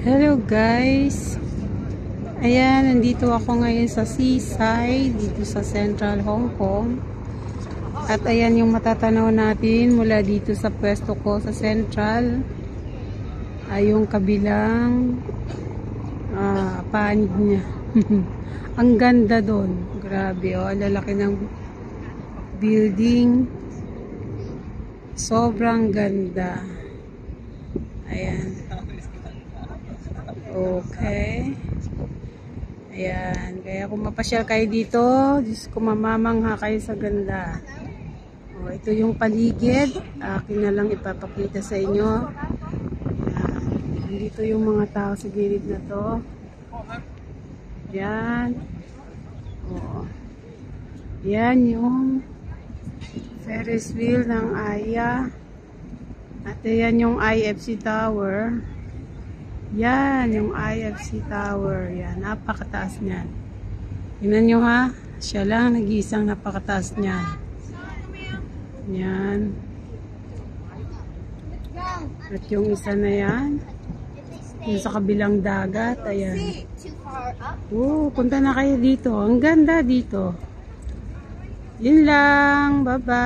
Hello guys, ayan, nandito ako ngayon sa seaside dito sa Central Hong Kong at ayan yung matatanaw natin mula dito sa pwesto ko sa Central ay yung kabilang panig niya. Ang ganda doon, grabe, oh, lalaki ng building, sobrang ganda. Ayan. Okay. Ayan. Kaya kung mapasyal kayo dito, Diyos ko, mamamangha kayo sa ganda. O, ito yung paligid. Akin na lang ipapakita sa inyo. Ayan. Dito yung mga tao sa gilid na to. Ayan. O. Ayan yung Ferris wheel ng AYA. At ayan yung IFC Tower. Yan, yung IFC Tower. Yan, napakataas niyan. Tingnan nyo ha. Siya lang, nag-iisang napakataas niyan. Yan. At yung isa na yan. Yung sa kabilang dagat. Ayan. Punta na kayo dito. Ang ganda dito. Yun lang. Bye-bye.